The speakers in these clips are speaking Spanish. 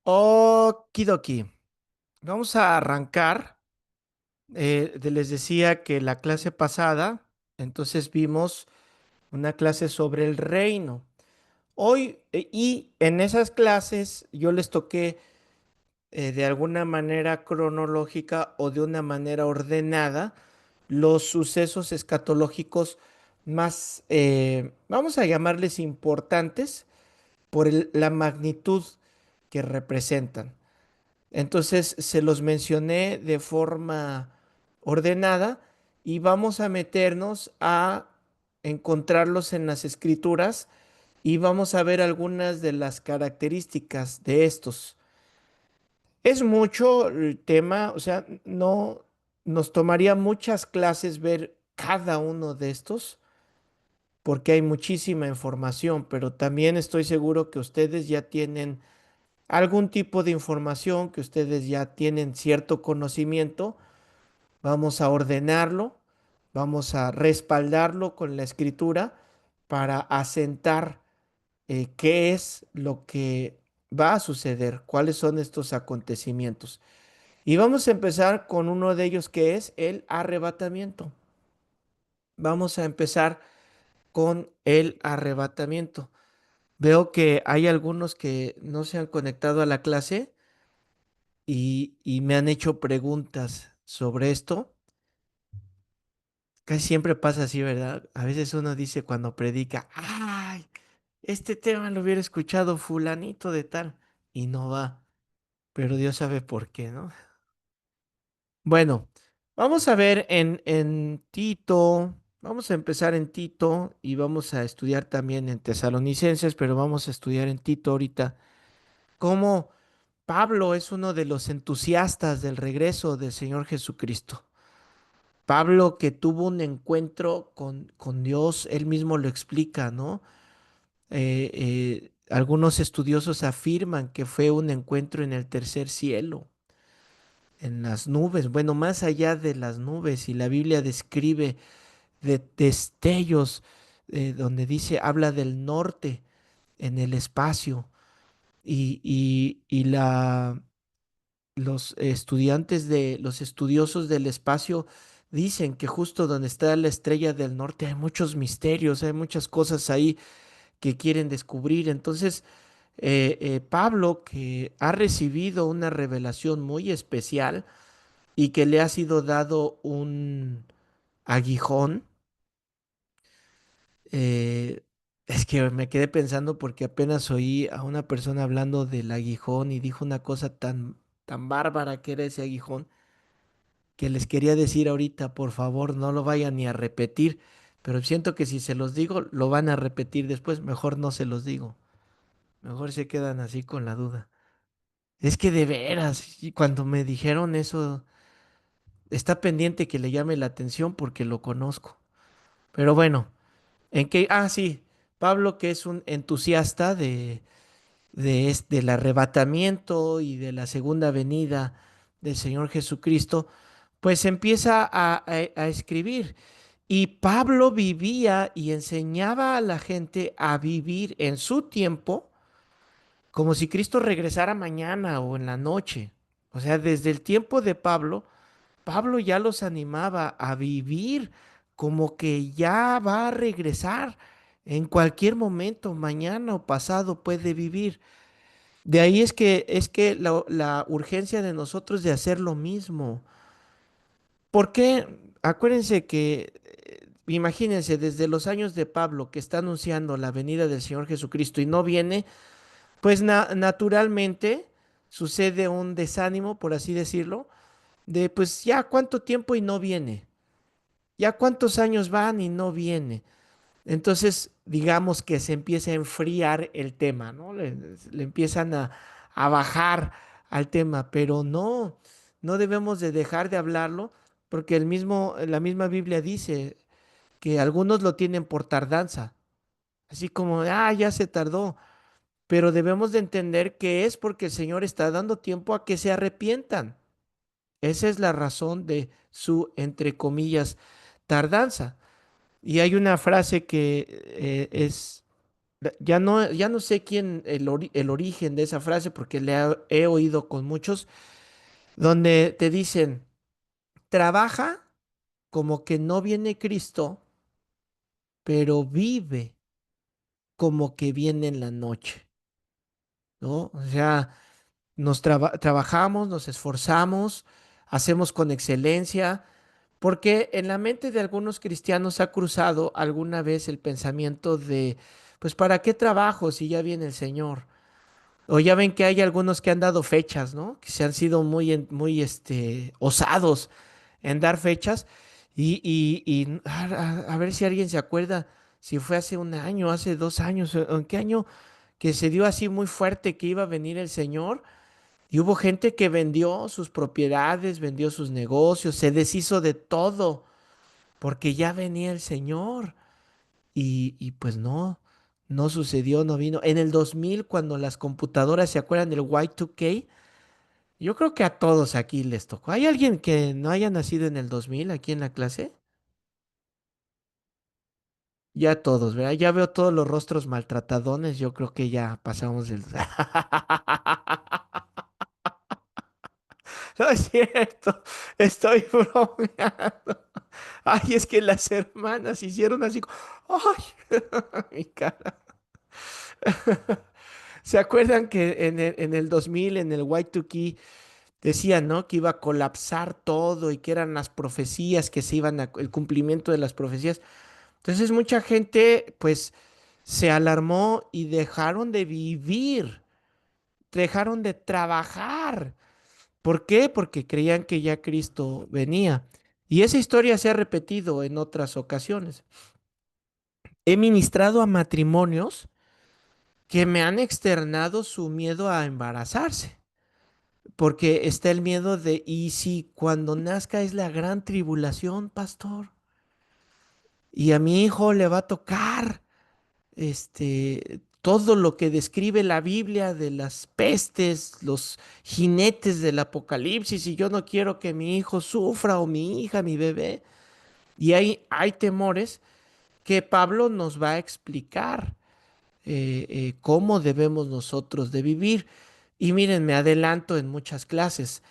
Okidoki. Vamos a arrancar. Les decía que la clase pasada, entonces vimos una clase sobre el reino. Hoy, y en esas clases yo les toqué de alguna manera cronológica o de una manera ordenada los sucesos escatológicos más, vamos a llamarles importantes por la magnitud que representan. Entonces se los mencioné de forma ordenada y vamos a meternos a encontrarlos en las escrituras y vamos a ver algunas de las características de estos. Es mucho el tema, o sea, no nos tomaría muchas clases ver cada uno de estos porque hay muchísima información, pero también estoy seguro que ustedes ya tienen algún tipo de información, que ustedes ya tienen cierto conocimiento. Vamos a ordenarlo, vamos a respaldarlo con la escritura para asentar qué es lo que va a suceder, cuáles son estos acontecimientos. Y vamos a empezar con uno de ellos que es el arrebatamiento. Vamos a empezar con el arrebatamiento. Veo que hay algunos que no se han conectado a la clase y me han hecho preguntas sobre esto. Casi siempre pasa así, ¿verdad? A veces uno dice cuando predica, ay, este tema lo hubiera escuchado fulanito de tal, y no va, pero Dios sabe por qué, ¿no? Bueno, vamos a ver en Tito, vamos a empezar en Tito y vamos a estudiar también en Tesalonicenses, pero vamos a estudiar en Tito ahorita, cómo Pablo es uno de los entusiastas del regreso del Señor Jesucristo. Pablo que tuvo un encuentro con Dios, él mismo lo explica, ¿no? Algunos estudiosos afirman que fue un encuentro en el tercer cielo, en las nubes, bueno, más allá de las nubes, y la Biblia describe de destellos, donde dice, habla del norte en el espacio, y los estudiantes los estudiosos del espacio dicen que justo donde está la estrella del norte hay muchos misterios, hay muchas cosas ahí que quieren descubrir. Entonces, Pablo, que ha recibido una revelación muy especial y que le ha sido dado un aguijón, eh, es que me quedé pensando porque apenas oí a una persona hablando del aguijón y dijo una cosa tan bárbara que era ese aguijón que les quería decir ahorita, por favor, no lo vayan ni a repetir, pero siento que si se los digo, lo van a repetir después, mejor no se los digo, mejor se quedan así con la duda. Es que de veras, y cuando me dijeron eso, está pendiente que le llame la atención porque lo conozco. Pero bueno, en qué, sí, Pablo que es un entusiasta del arrebatamiento y de la segunda venida del Señor Jesucristo, pues empieza a escribir. Y Pablo vivía y enseñaba a la gente a vivir en su tiempo como si Cristo regresara mañana o en la noche. O sea, desde el tiempo de Pablo, Pablo ya los animaba a vivir como que ya va a regresar en cualquier momento, mañana o pasado puede vivir. De ahí es que la urgencia de nosotros de hacer lo mismo. ¿Por qué? Acuérdense que, imagínense, desde los años de Pablo que está anunciando la venida del Señor Jesucristo y no viene, pues naturalmente sucede un desánimo, por así decirlo, de pues ya cuánto tiempo y no viene, ya cuántos años van y no viene. Entonces, digamos que se empieza a enfriar el tema, ¿no? Le empiezan a bajar al tema, pero no debemos de dejar de hablarlo porque la misma Biblia dice que algunos lo tienen por tardanza, así como, ya se tardó, pero debemos de entender que es porque el Señor está dando tiempo a que se arrepientan. Esa es la razón de su, entre comillas, tardanza. Y hay una frase que es Ya no sé quién, el origen de esa frase, porque he oído con muchos, donde te dicen, trabaja como que no viene Cristo, pero vive como que viene en la noche, ¿no? O sea, trabajamos, nos esforzamos, hacemos con excelencia, porque en la mente de algunos cristianos ha cruzado alguna vez el pensamiento de, pues, ¿para qué trabajo si ya viene el Señor? O ya ven que hay algunos que han dado fechas, ¿no? Que se han sido muy osados en dar fechas. A ver si alguien se acuerda, si fue hace un año, hace 2 años, o en qué año que se dio así muy fuerte que iba a venir el Señor. Y hubo gente que vendió sus propiedades, vendió sus negocios, se deshizo de todo, porque ya venía el Señor. Y pues no, no sucedió, no vino. En el 2000, cuando las computadoras se acuerdan del Y2K, yo creo que a todos aquí les tocó. ¿Hay alguien que no haya nacido en el 2000 aquí en la clase? Ya todos, ¿verdad? Ya veo todos los rostros maltratadones, yo creo que ya pasamos del... No es cierto, estoy bromeando. Ay, es que las hermanas hicieron así. Ay, mi cara. ¿Se acuerdan que en el 2000, en el Y2K, decían, ¿no? Que iba a colapsar todo y que eran las profecías, que se iban a, el cumplimiento de las profecías. Entonces mucha gente, pues, se alarmó y dejaron de vivir, dejaron de trabajar. ¿Por qué? Porque creían que ya Cristo venía. Y esa historia se ha repetido en otras ocasiones. He ministrado a matrimonios que me han externado su miedo a embarazarse, porque está el miedo de, ¿y si cuando nazca es la gran tribulación, pastor? Y a mi hijo le va a tocar todo lo que describe la Biblia de las pestes, los jinetes del Apocalipsis, y yo no quiero que mi hijo sufra o mi hija, mi bebé. Y hay temores que Pablo nos va a explicar cómo debemos nosotros de vivir. Y miren, me adelanto en muchas clases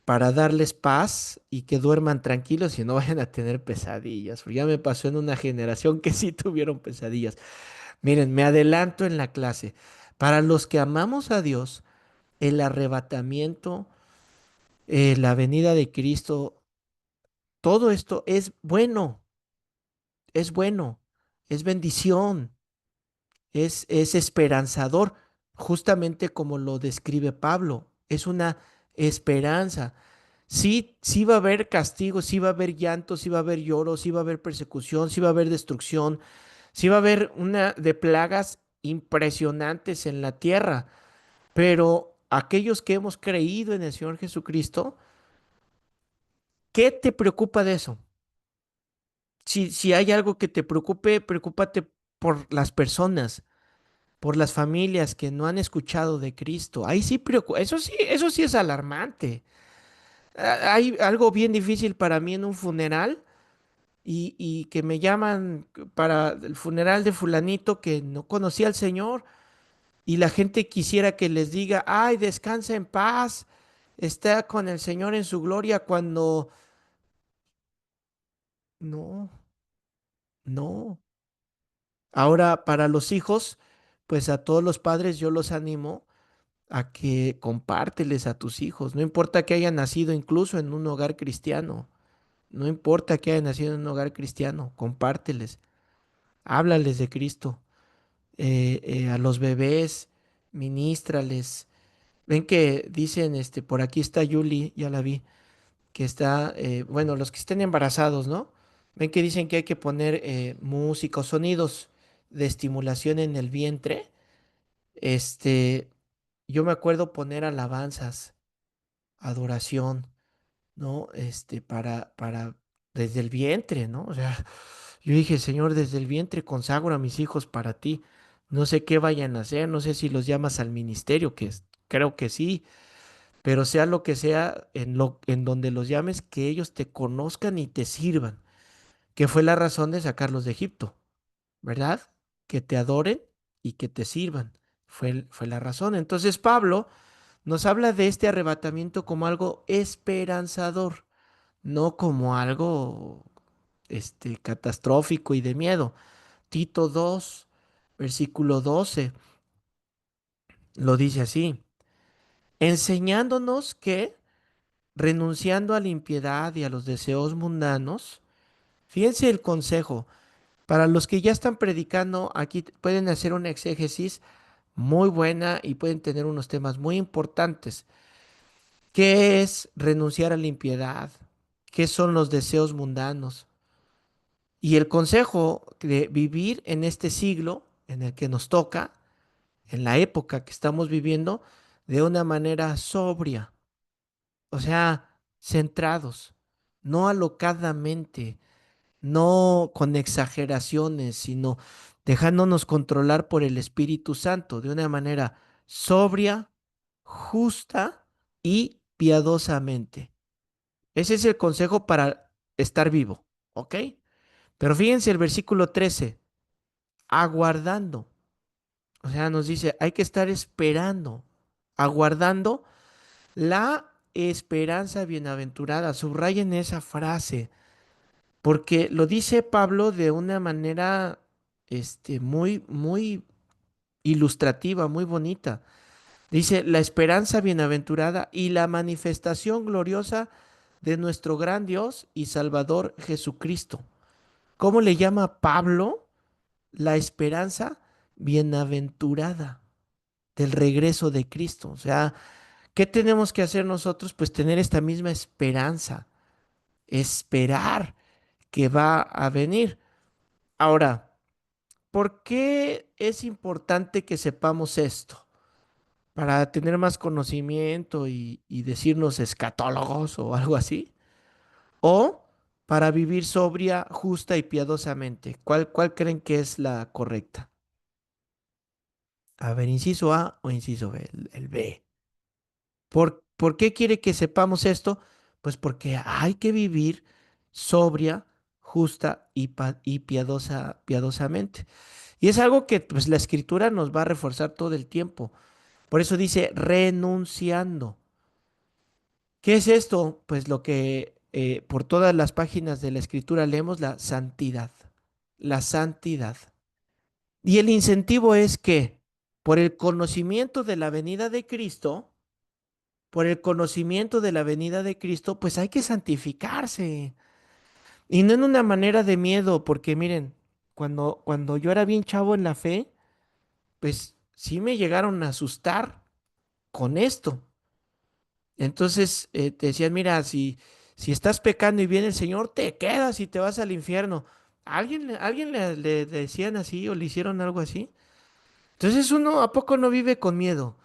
para darles paz y que duerman tranquilos y no vayan a tener pesadillas. Porque ya me pasó en una generación que sí tuvieron pesadillas. Miren, me adelanto en la clase. Para los que amamos a Dios, el arrebatamiento, la venida de Cristo, todo esto es bueno, es bendición, es esperanzador, justamente como lo describe Pablo. Es una esperanza. Sí, sí va a haber castigo, sí va a haber llanto, sí va a haber lloro, sí va a haber persecución, sí va a haber destrucción, sí va a haber una de plagas impresionantes en la tierra, pero aquellos que hemos creído en el Señor Jesucristo, ¿qué te preocupa de eso? Si hay algo que te preocupe, preocúpate por las personas, por las familias que no han escuchado de Cristo. Ahí sí preocupa, eso sí es alarmante. Hay algo bien difícil para mí en un funeral y que me llaman para el funeral de fulanito que no conocía al Señor y la gente quisiera que les diga, ay, descansa en paz, está con el Señor en su gloria cuando no, no. Ahora, para los hijos, pues a todos los padres yo los animo a que compárteles a tus hijos, no importa que hayan nacido incluso en un hogar cristiano, no importa que hayan nacido en un hogar cristiano, compárteles, háblales de Cristo. A los bebés, ministrales. Ven que dicen, por aquí está Yuli, ya la vi, que está, bueno, los que estén embarazados, ¿no? Ven que dicen que hay que poner música o sonidos de estimulación en el vientre. Este, yo me acuerdo poner alabanzas, adoración, ¿no? Desde el vientre, ¿no? O sea, yo dije, Señor, desde el vientre consagro a mis hijos para ti. No sé qué vayan a hacer, no sé si los llamas al ministerio, creo que sí, pero sea lo que sea, en donde los llames, que ellos te conozcan y te sirvan, que fue la razón de sacarlos de Egipto, ¿verdad? Que te adoren y que te sirvan. Fue la razón. Entonces Pablo nos habla de este arrebatamiento como algo esperanzador, no como algo catastrófico y de miedo. Tito 2, versículo 12, lo dice así, enseñándonos que, renunciando a la impiedad y a los deseos mundanos, fíjense el consejo, para los que ya están predicando, aquí pueden hacer una exégesis muy buena y pueden tener unos temas muy importantes. ¿Qué es renunciar a la impiedad? ¿Qué son los deseos mundanos? Y el consejo de vivir en este siglo en el que nos toca, en la época que estamos viviendo, de una manera sobria, o sea, centrados, no alocadamente, no con exageraciones, sino dejándonos controlar por el Espíritu Santo de una manera sobria, justa y piadosamente. Ese es el consejo para estar vivo, ¿ok? Pero fíjense el versículo 13, aguardando. O sea, nos dice, hay que estar esperando, aguardando la esperanza bienaventurada. Subrayen esa frase, porque lo dice Pablo de una manera, muy ilustrativa, muy bonita. Dice, la esperanza bienaventurada y la manifestación gloriosa de nuestro gran Dios y Salvador Jesucristo. ¿Cómo le llama Pablo? La esperanza bienaventurada del regreso de Cristo. O sea, ¿qué tenemos que hacer nosotros? Pues tener esta misma esperanza, esperar que va a venir. Ahora, ¿por qué es importante que sepamos esto? Para tener más conocimiento y decirnos escatólogos o algo así. O para vivir sobria, justa y piadosamente. ¿Cuál creen que es la correcta? A ver, inciso A o inciso B, el B. ¿Por qué quiere que sepamos esto? Pues porque hay que vivir sobria, justa y piadosamente. Y es algo que pues, la escritura nos va a reforzar todo el tiempo. Por eso dice renunciando. ¿Qué es esto? Pues lo que por todas las páginas de la escritura leemos, la santidad. La santidad. Y el incentivo es que por el conocimiento de la venida de Cristo, por el conocimiento de la venida de Cristo, pues hay que santificarse. Y no en una manera de miedo, porque miren, cuando yo era bien chavo en la fe, pues sí me llegaron a asustar con esto. Entonces te decían, mira, si estás pecando y viene el Señor, te quedas y te vas al infierno. ¿A alguien le decían así o le hicieron algo así? Entonces uno, ¿a poco no vive con miedo?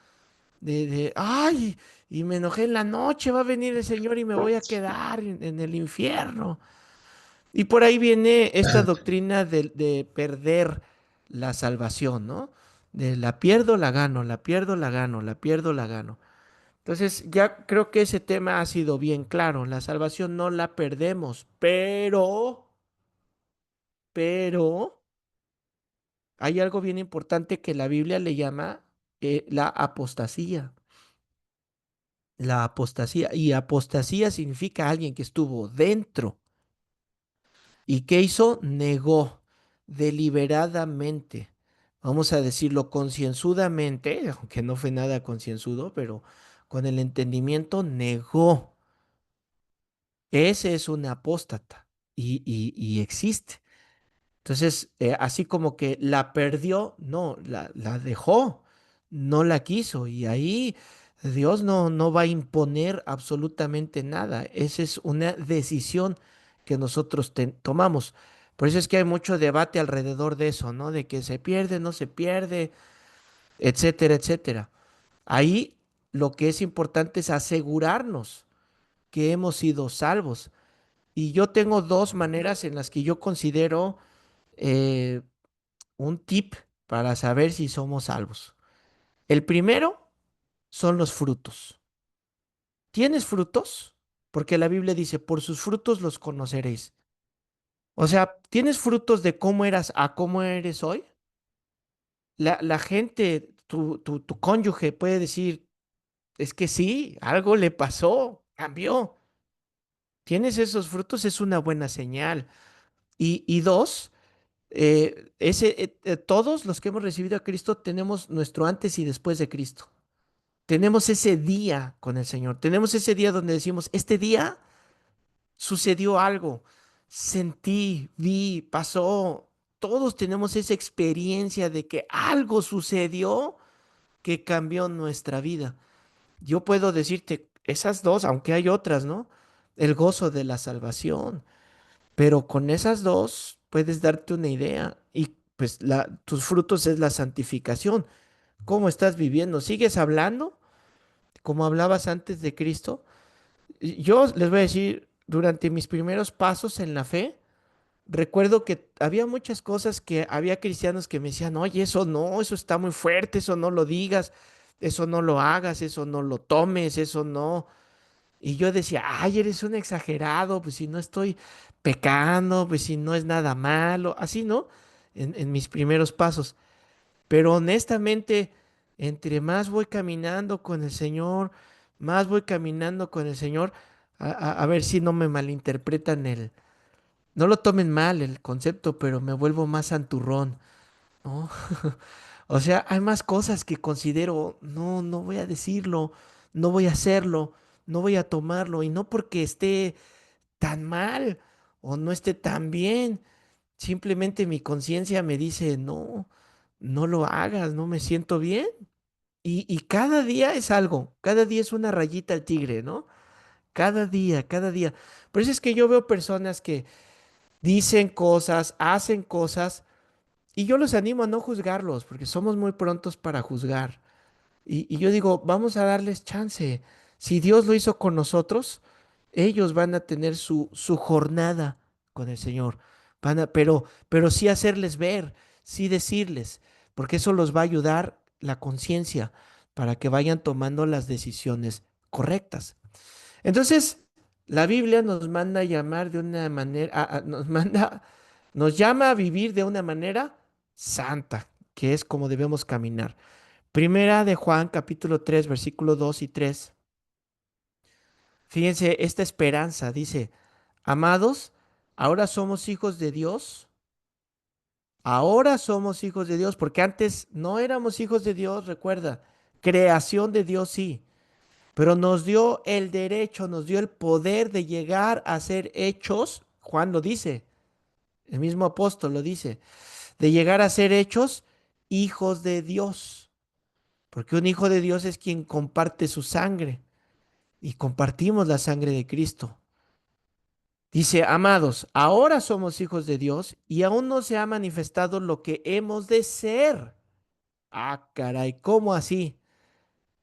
Ay, y me enojé en la noche, va a venir el Señor y me voy a quedar en el infierno. Y por ahí viene esta doctrina de perder la salvación, ¿no? De la pierdo, la gano, la pierdo, la gano, la pierdo, la gano. Entonces, ya creo que ese tema ha sido bien claro. La salvación no la perdemos, pero hay algo bien importante que la Biblia le llama la apostasía. La apostasía. Y apostasía significa alguien que estuvo dentro. ¿Y qué hizo? Negó deliberadamente. Vamos a decirlo concienzudamente, aunque no fue nada concienzudo, pero con el entendimiento negó. Ese es un apóstata y existe. Entonces, así como que la perdió, no, la dejó, no la quiso. Y ahí Dios no va a imponer absolutamente nada. Esa es una decisión que nosotros tomamos. Por eso es que hay mucho debate alrededor de eso, ¿no? De que se pierde, no se pierde, etcétera, etcétera. Ahí lo que es importante es asegurarnos que hemos sido salvos. Y yo tengo dos maneras en las que yo considero eh, un tip para saber si somos salvos. El primero son los frutos. ¿Tienes frutos? Porque la Biblia dice, por sus frutos los conoceréis. O sea, ¿tienes frutos de cómo eras a cómo eres hoy? la gente, tu cónyuge puede decir, es que sí, algo le pasó, cambió. Tienes esos frutos, es una buena señal. Y dos, todos los que hemos recibido a Cristo tenemos nuestro antes y después de Cristo. Tenemos ese día con el Señor. Tenemos ese día donde decimos, este día sucedió algo, sentí, vi, pasó. Todos tenemos esa experiencia de que algo sucedió que cambió nuestra vida. Yo puedo decirte esas dos, aunque hay otras, ¿no? El gozo de la salvación, pero con esas dos puedes darte una idea y pues tus frutos es la santificación. ¿Cómo estás viviendo? ¿Sigues hablando como hablabas antes de Cristo? Yo les voy a decir, durante mis primeros pasos en la fe, recuerdo que había muchas cosas que había cristianos que me decían, oye, eso no, eso está muy fuerte, eso no lo digas, eso no lo hagas, eso no lo tomes, eso no. Y yo decía, ay, eres un exagerado, pues si no estoy pecando, pues si no es nada malo, así, ¿no? En mis primeros pasos. Pero honestamente, entre más voy caminando con el Señor, más voy caminando con el Señor, a ver si no me malinterpretan no lo tomen mal el concepto, pero me vuelvo más santurrón, ¿no? O sea, hay más cosas que considero, no, no voy a decirlo, no voy a hacerlo, no voy a tomarlo, y no porque esté tan mal o no esté tan bien, simplemente mi conciencia me dice, no, no lo hagas, no me siento bien. Y cada día es algo, cada día es una rayita al tigre, ¿no? Cada día, cada día. Por eso es que yo veo personas que dicen cosas, hacen cosas, y yo los animo a no juzgarlos, porque somos muy prontos para juzgar. Y yo digo, vamos a darles chance. Si Dios lo hizo con nosotros, ellos van a tener su jornada con el Señor. Pero sí hacerles ver, sí decirles, porque eso los va a ayudar la conciencia para que vayan tomando las decisiones correctas. Entonces, la Biblia nos manda a llamar de una manera, nos llama a vivir de una manera santa, que es como debemos caminar. Primera de Juan, capítulo 3 versículo 2 y 3. Fíjense, esta esperanza dice, amados, ahora somos hijos de Dios. Ahora somos hijos de Dios, porque antes no éramos hijos de Dios, recuerda, creación de Dios sí, pero nos dio el derecho, nos dio el poder de llegar a ser hechos, Juan lo dice, el mismo apóstol lo dice, de llegar a ser hechos hijos de Dios, porque un hijo de Dios es quien comparte su sangre y compartimos la sangre de Cristo. Dice, amados, ahora somos hijos de Dios y aún no se ha manifestado lo que hemos de ser. Ah, caray, ¿cómo así?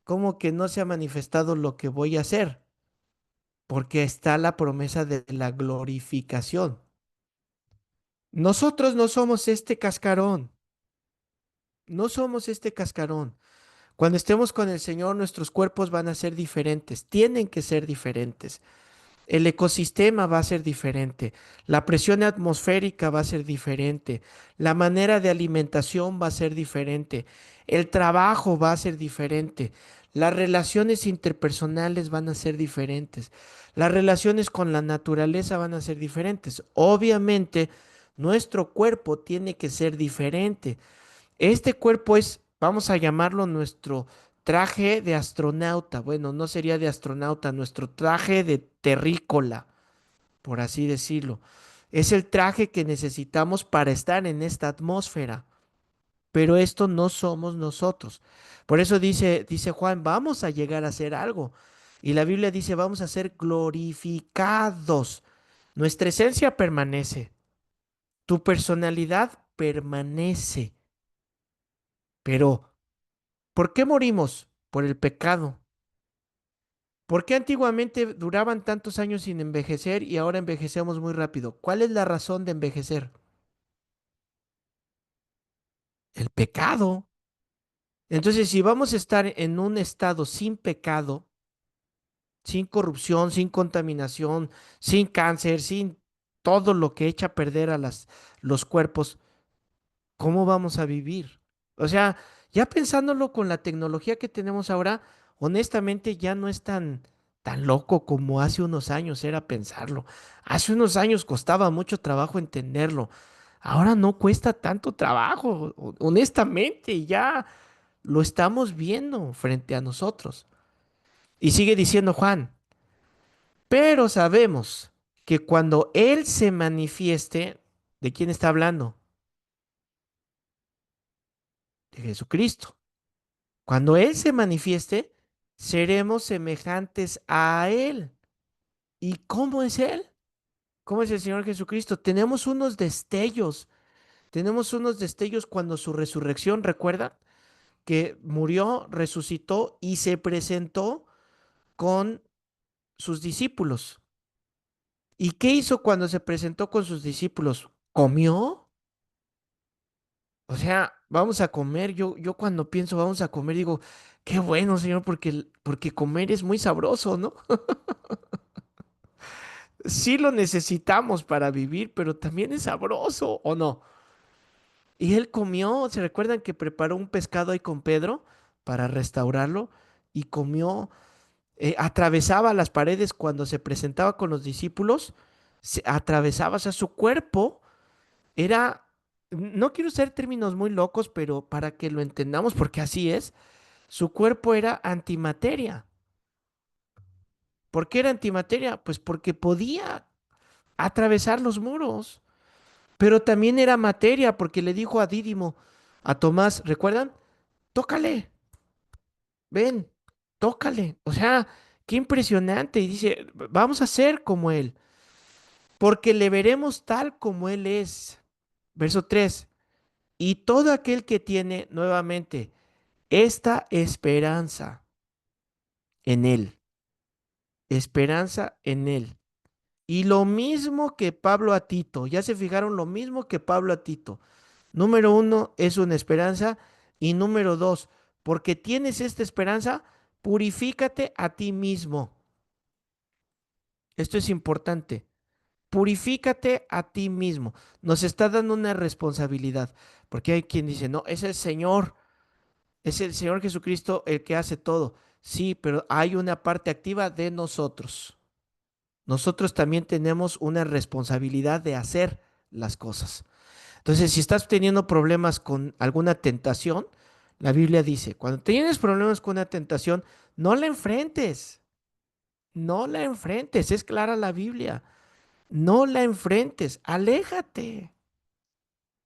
¿Cómo que no se ha manifestado lo que voy a hacer? Porque está la promesa de la glorificación. Nosotros no somos este cascarón, no somos este cascarón. Cuando estemos con el Señor, nuestros cuerpos van a ser diferentes, tienen que ser diferentes. El ecosistema va a ser diferente, la presión atmosférica va a ser diferente, la manera de alimentación va a ser diferente, el trabajo va a ser diferente, las relaciones interpersonales van a ser diferentes, las relaciones con la naturaleza van a ser diferentes. Obviamente, nuestro cuerpo tiene que ser diferente. Este cuerpo es, vamos a llamarlo nuestro traje de astronauta. Bueno, no sería de astronauta, nuestro traje de terrícola, por así decirlo. Es el traje que necesitamos para estar en esta atmósfera. Pero esto no somos nosotros. Por eso dice Juan, vamos a llegar a hacer algo. Y la Biblia dice, vamos a ser glorificados. Nuestra esencia permanece. Tu personalidad permanece. Pero ¿por qué morimos? Por el pecado. ¿Por qué antiguamente duraban tantos años sin envejecer y ahora envejecemos muy rápido? ¿Cuál es la razón de envejecer? El pecado. Entonces, si vamos a estar en un estado sin pecado, sin corrupción, sin contaminación, sin cáncer, sin todo lo que echa a perder a los cuerpos, ¿cómo vamos a vivir? O sea, ya pensándolo con la tecnología que tenemos ahora, honestamente ya no es tan loco como hace unos años era pensarlo. Hace unos años costaba mucho trabajo entenderlo. Ahora no cuesta tanto trabajo, honestamente, ya lo estamos viendo frente a nosotros. Y sigue diciendo Juan, pero sabemos que cuando Él se manifieste, ¿de quién está hablando? De Jesucristo. Cuando Él se manifieste, seremos semejantes a Él. ¿Y cómo es Él? ¿Cómo es el Señor Jesucristo? Tenemos unos destellos cuando su resurrección, ¿recuerdan? Que murió, resucitó y se presentó con sus discípulos. ¿Y qué hizo cuando se presentó con sus discípulos? ¿Comió? O sea, vamos a comer. Yo cuando pienso vamos a comer, digo, qué bueno, Señor, porque comer es muy sabroso, ¿no? Sí lo necesitamos para vivir, pero también es sabroso, ¿o no? Y él comió, ¿se recuerdan que preparó un pescado ahí con Pedro para restaurarlo? Y comió, atravesaba las paredes cuando se presentaba con los discípulos, se atravesaba, o sea, su cuerpo era, no quiero usar términos muy locos, pero para que lo entendamos, porque así es, su cuerpo era antimateria. ¿Por qué era antimateria? Pues porque podía atravesar los muros. Pero también era materia, porque le dijo a Dídimo, a Tomás, ¿recuerdan? Tócale, ven, tócale. O sea, qué impresionante. Y dice, vamos a ser como Él, porque le veremos tal como Él es. Verso 3. Y todo aquel que tiene nuevamente esta esperanza en Él. Y lo mismo que Pablo a Tito, ya se fijaron lo mismo que Pablo a Tito. Número uno, es una esperanza. Y número dos, porque tienes esta esperanza, purifícate a ti mismo. Esto es importante. Purifícate a ti mismo. Nos está dando una responsabilidad, porque hay quien dice, no, es el Señor Jesucristo el que hace todo. Sí, pero hay una parte activa de nosotros. Nosotros también tenemos una responsabilidad de hacer las cosas. Entonces, si estás teniendo problemas con alguna tentación, la Biblia dice, cuando tienes problemas con una tentación, no la enfrentes, no la enfrentes, es clara la Biblia, no la enfrentes, aléjate,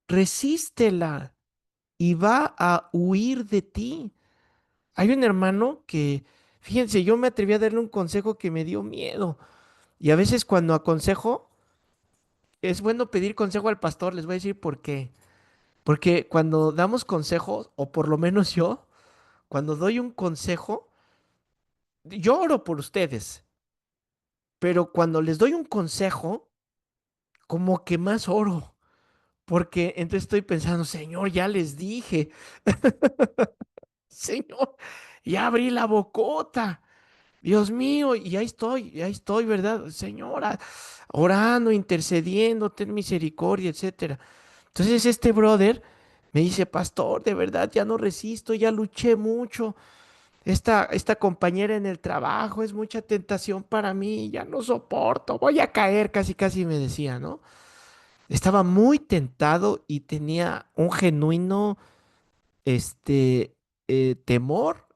resístela y va a huir de ti. Hay un hermano que, fíjense, yo me atreví a darle un consejo que me dio miedo y a veces cuando aconsejo, es bueno pedir consejo al pastor, les voy a decir por qué. Porque cuando damos consejos, o por lo menos yo, cuando doy un consejo, yo oro por ustedes, pero cuando les doy un consejo, como que más oro, porque entonces estoy pensando, Señor, ya les dije, Señor, ya abrí la bocota, Dios mío, y ahí estoy, ¿verdad? Señora, orando, intercediendo, ten misericordia, etcétera. Entonces este brother me dice, pastor, de verdad, ya no resisto, ya luché mucho. Esta compañera en el trabajo es mucha tentación para mí, ya no soporto, voy a caer, casi casi me decía, ¿no? Estaba muy tentado y tenía un genuino, este, temor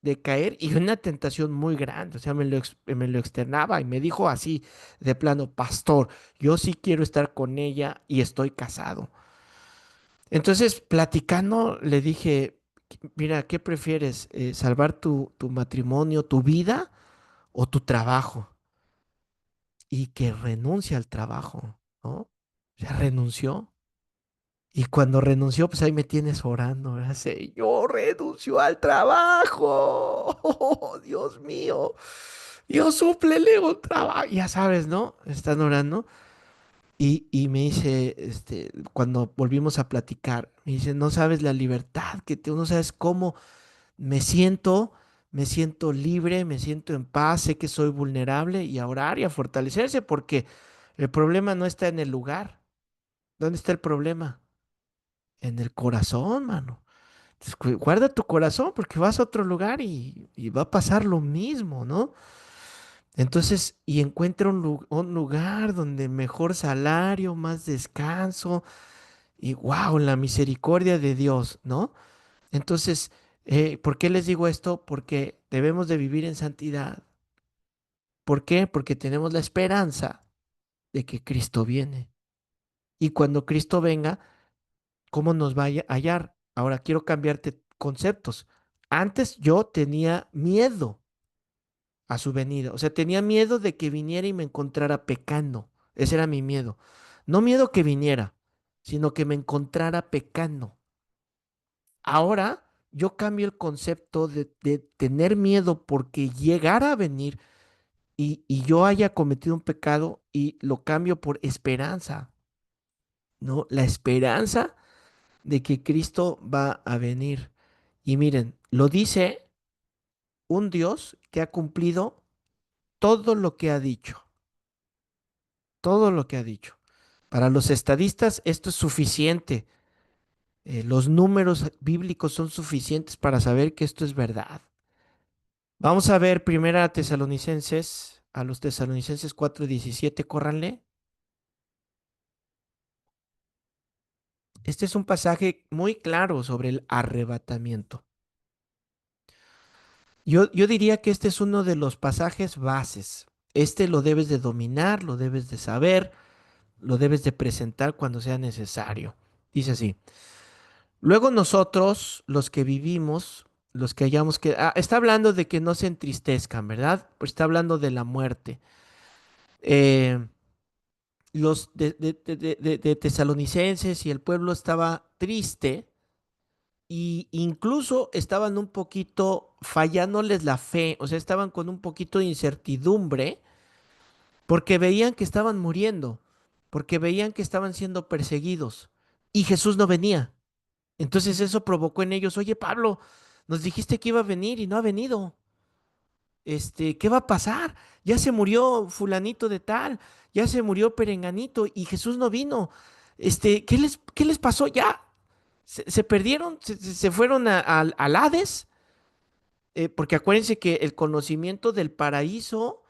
de caer y una tentación muy grande, o sea, me lo externaba y me dijo así, de plano, pastor, yo sí quiero estar con ella y estoy casado. Entonces, platicando, le dije, mira, ¿qué prefieres? ¿Salvar tu matrimonio, tu vida o tu trabajo? Y que renuncia al trabajo, ¿no? O sea, renunció. Y cuando renunció, pues ahí me tienes orando, ¿verdad? Señor, renunció al trabajo. Oh, Dios mío. Dios, súplele un trabajo. Ya sabes, ¿no? Están orando. Y me dice, cuando volvimos a platicar, me dice, no sabes la libertad que tengo, no sabes cómo me siento, me siento libre, me siento en paz, sé que soy vulnerable y a orar y a fortalecerse porque el problema no está en el lugar. ¿Dónde está el problema? En el corazón, mano. Guarda tu corazón porque vas a otro lugar y va a pasar lo mismo, ¿no? Entonces, y encuentra un lugar donde mejor salario, más descanso y wow, la misericordia de Dios, ¿no? Entonces, ¿por qué les digo esto? Porque debemos de vivir en santidad. ¿Por qué? Porque tenemos la esperanza de que Cristo viene. Y cuando Cristo venga, ¿cómo nos va a hallar? Ahora quiero cambiarte conceptos. Antes yo tenía miedo a su venida. O sea, tenía miedo de que viniera y me encontrara pecando. Ese era mi miedo. No miedo que viniera, sino que me encontrara pecando. Ahora yo cambio el concepto de tener miedo porque llegara a venir y yo haya cometido un pecado y lo cambio por esperanza, ¿no? La esperanza de que Cristo va a venir. Y miren, lo dice un Dios que ha cumplido todo lo que ha dicho, todo lo que ha dicho. Para los estadistas esto es suficiente. Los números bíblicos son suficientes para saber que esto es verdad. Vamos a ver primera Tesalonicenses, a los Tesalonicenses 4:17, córranle. Este es un pasaje muy claro sobre el arrebatamiento. Yo diría que este es uno de los pasajes bases. Este lo debes de dominar, lo debes de saber, lo debes de presentar cuando sea necesario. Dice así. Luego nosotros, los que vivimos, los que hayamos que... está hablando de que no se entristezcan, ¿verdad? Pues está hablando de la muerte. Eh, los de tesalonicenses y el pueblo estaba triste y incluso estaban un poquito fallándoles la fe, o sea, estaban con un poquito de incertidumbre porque veían que estaban muriendo, porque veían que estaban siendo perseguidos y Jesús no venía. Entonces eso provocó en ellos, oye Pablo, nos dijiste que iba a venir y no ha venido. ¿Qué va a pasar? Ya se murió fulanito de tal, ya se murió perenganito y Jesús no vino. ¿Qué les pasó ya? ¿Se perdieron? ¿Se fueron al Hades? Porque acuérdense que el conocimiento del paraíso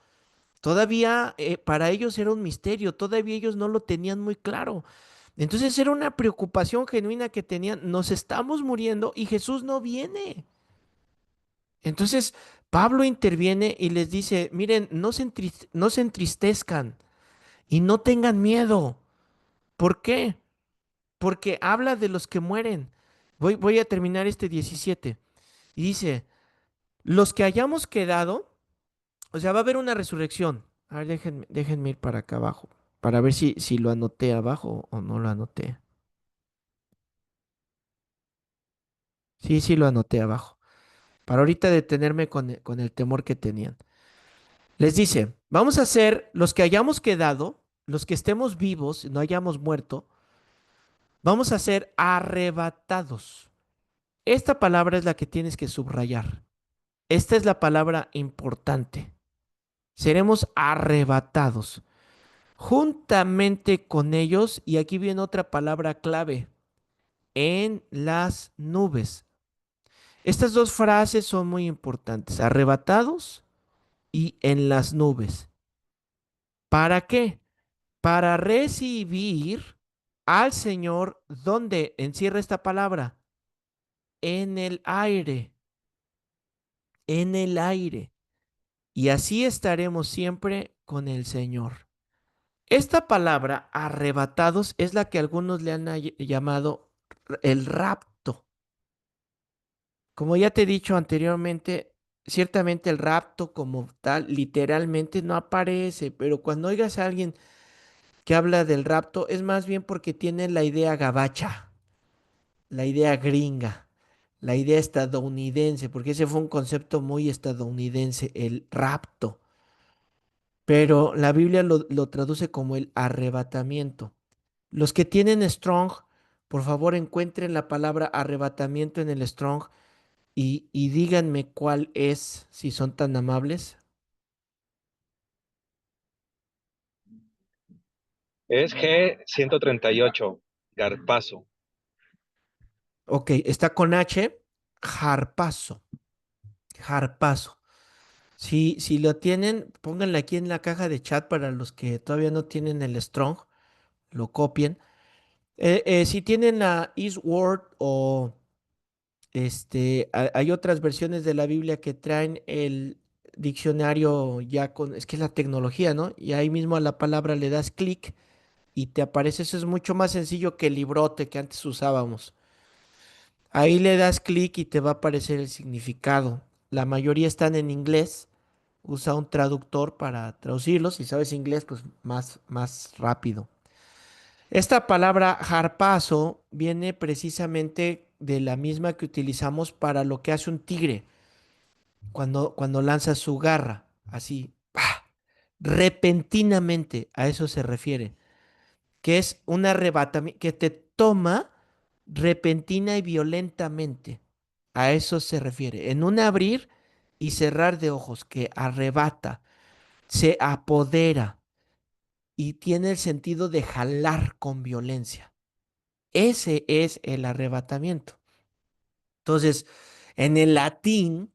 todavía para ellos era un misterio, todavía ellos no lo tenían muy claro. Entonces era una preocupación genuina que tenían, nos estamos muriendo y Jesús no viene. Entonces Pablo interviene y les dice, miren, no se entristezcan y no tengan miedo. ¿Por qué? Porque habla de los que mueren. Voy a terminar este 17. Y dice, los que hayamos quedado, o sea, va a haber una resurrección. A ver, déjenme ir para acá abajo, para ver si lo anoté abajo o no lo anoté. Sí, sí lo anoté abajo. Para ahorita detenerme con el temor que tenían. Les dice, vamos a ser los que hayamos quedado, los que estemos vivos, no hayamos muerto, vamos a ser arrebatados. Esta palabra es la que tienes que subrayar. Esta es la palabra importante. Seremos arrebatados juntamente con ellos, y aquí viene otra palabra clave, en las nubes. Estas dos frases son muy importantes, arrebatados y en las nubes. ¿Para qué? Para recibir al Señor, ¿dónde encierra esta palabra? En el aire, en el aire. Y así estaremos siempre con el Señor. Esta palabra, arrebatados, es la que algunos le han llamado el rapto. Como ya te he dicho anteriormente, ciertamente el rapto como tal literalmente no aparece, pero cuando oigas a alguien que habla del rapto es más bien porque tiene la idea gabacha, la idea gringa, la idea estadounidense, porque ese fue un concepto muy estadounidense, el rapto. Pero la Biblia lo traduce como el arrebatamiento. Los que tienen Strong, por favor encuentren la palabra arrebatamiento en el Strong y díganme cuál es, si son tan amables. Es G138, Garpazo. Ok, está con H. Harpazo, harpazo. Si lo tienen, pónganle aquí en la caja de chat para los que todavía no tienen el Strong, lo copien. Si tienen la Eastword o hay otras versiones de la Biblia que traen el diccionario ya con, es que es la tecnología, ¿no? Y ahí mismo a la palabra le das clic y te aparece, eso es mucho más sencillo que el librote que antes usábamos. Ahí le das clic y te va a aparecer el significado. La mayoría están en inglés. Usa un traductor para traducirlos. Si sabes inglés, pues más rápido. Esta palabra harpazo viene precisamente de la misma que utilizamos para lo que hace un tigre cuando lanza su garra. Así, ¡pah! Repentinamente, a eso se refiere. Que es un arrebatamiento, que te toma repentina y violentamente. A eso se refiere. En un abrir y cerrar de ojos que arrebata, se apodera y tiene el sentido de jalar con violencia. Ese es el arrebatamiento. Entonces, en el latín,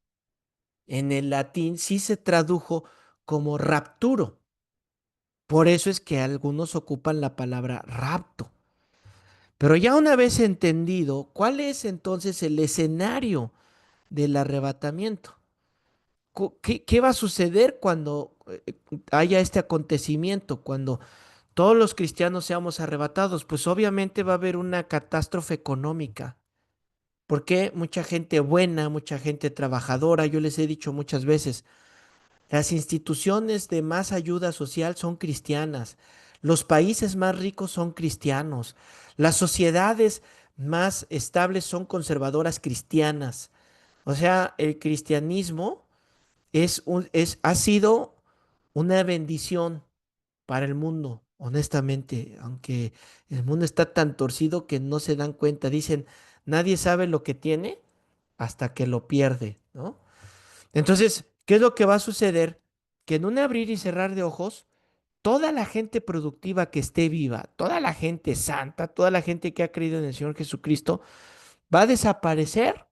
en el latín sí se tradujo como rapturo. Por eso es que algunos ocupan la palabra rapto. Pero ya una vez entendido, ¿cuál es entonces el escenario del arrebatamiento? ¿Qué va a suceder cuando haya este acontecimiento, cuando todos los cristianos seamos arrebatados? Pues obviamente va a haber una catástrofe económica. Porque mucha gente buena, mucha gente trabajadora, yo les he dicho muchas veces, las instituciones de más ayuda social son cristianas, los países más ricos son cristianos, las sociedades más estables son conservadoras cristianas. O sea, el cristianismo ha sido una bendición para el mundo, honestamente, aunque el mundo está tan torcido que no se dan cuenta. Dicen, nadie sabe lo que tiene hasta que lo pierde, ¿no? Entonces, ¿qué es lo que va a suceder? Que en un abrir y cerrar de ojos, toda la gente productiva que esté viva, toda la gente santa, toda la gente que ha creído en el Señor Jesucristo, va a desaparecer,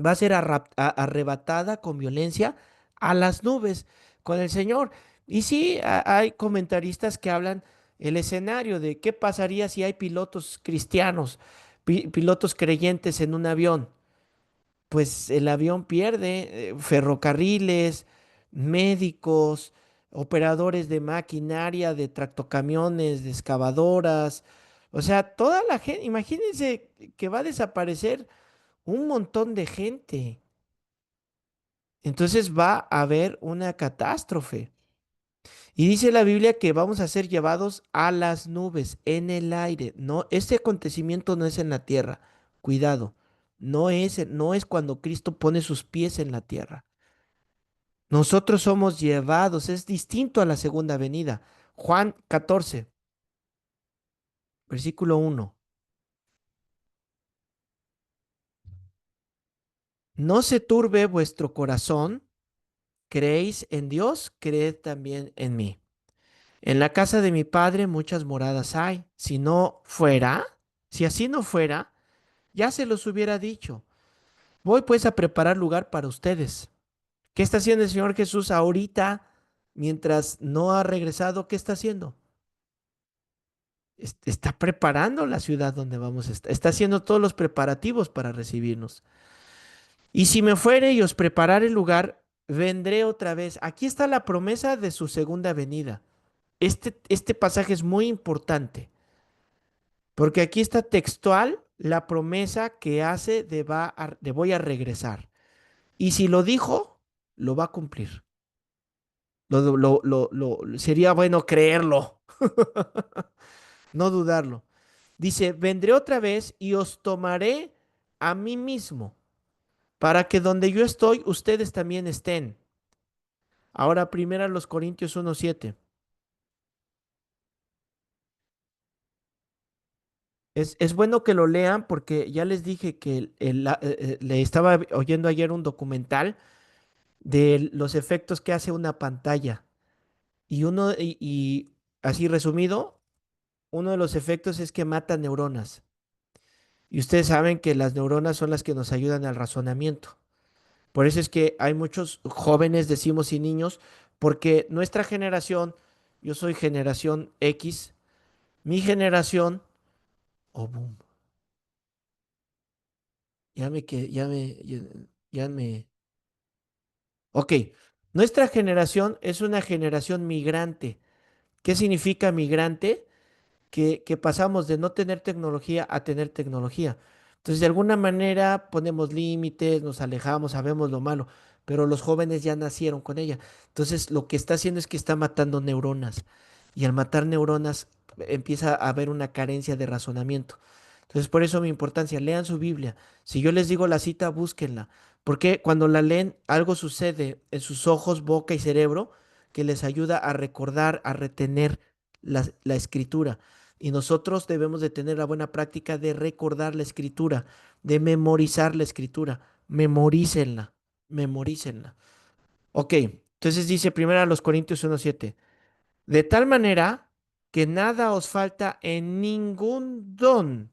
va a ser arrebatada con violencia a las nubes con el Señor. Y sí, hay comentaristas que hablan el escenario de qué pasaría si hay pilotos cristianos, pilotos creyentes en un avión. Pues el avión pierde ferrocarriles, médicos, operadores de maquinaria, de tractocamiones, de excavadoras. O sea, toda la gente, imagínense que va a desaparecer un montón de gente. Entonces va a haber una catástrofe. Y dice la Biblia que vamos a ser llevados a las nubes, en el aire. No, este acontecimiento no es en la tierra. Cuidado. No es cuando Cristo pone sus pies en la tierra. Nosotros somos llevados, es distinto a la segunda venida. Juan 14, versículo 1. No se turbe vuestro corazón, creéis en Dios, creed también en mí. En la casa de mi padre muchas moradas hay. Si no fuera, si así no fuera, ya se los hubiera dicho. Voy pues a preparar lugar para ustedes. ¿Qué está haciendo el Señor Jesús ahorita mientras no ha regresado? ¿Qué está haciendo? Está preparando la ciudad donde vamos a estar. Está haciendo todos los preparativos para recibirnos. Y si me fuere y os preparare el lugar, vendré otra vez. Aquí está la promesa de su segunda venida. Este pasaje es muy importante porque aquí está textual la promesa que hace de voy a regresar. Y si lo dijo, lo va a cumplir. Sería bueno creerlo, no dudarlo. Dice, vendré otra vez y os tomaré a mí mismo, para que donde yo estoy, ustedes también estén. Ahora, primera los Corintios 1:7. Es bueno que lo lean porque ya les dije que le estaba oyendo ayer un documental de los efectos que hace una pantalla. Y así resumido, uno de los efectos es que mata neuronas. Y ustedes saben que las neuronas son las que nos ayudan al razonamiento. Por eso es que hay muchos jóvenes, decimos, y niños, porque nuestra generación, yo soy generación X, mi generación, oh, boom, ya me, que, ya me, ok, nuestra generación es una generación migrante. ¿Qué significa migrante? Que pasamos de no tener tecnología a tener tecnología. Entonces, de alguna manera ponemos límites, nos alejamos, sabemos lo malo, pero los jóvenes ya nacieron con ella. Entonces, lo que está haciendo es que está matando neuronas. Y al matar neuronas empieza a haber una carencia de razonamiento. Entonces, por eso mi importancia, lean su Biblia. Si yo les digo la cita, búsquenla. Porque cuando la leen, algo sucede en sus ojos, boca y cerebro que les ayuda a recordar, a retener la escritura. Y nosotros debemos de tener la buena práctica de recordar la escritura, de memorizar la escritura. Memorícenla, memorícenla. Ok, entonces dice primero a los Corintios 1:7, de tal manera que nada os falta en ningún don,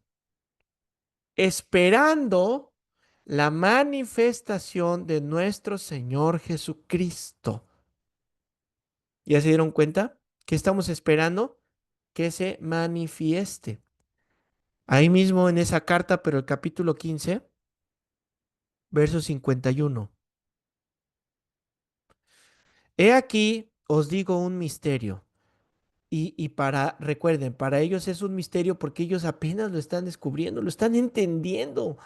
esperando la manifestación de nuestro Señor Jesucristo. ¿Ya se dieron cuenta? ¿Qué estamos esperando? Que se manifieste. Ahí mismo en esa carta, pero el capítulo 15, verso 51. He aquí, os digo un misterio. Recuerden, para ellos es un misterio porque ellos apenas lo están descubriendo, lo están entendiendo.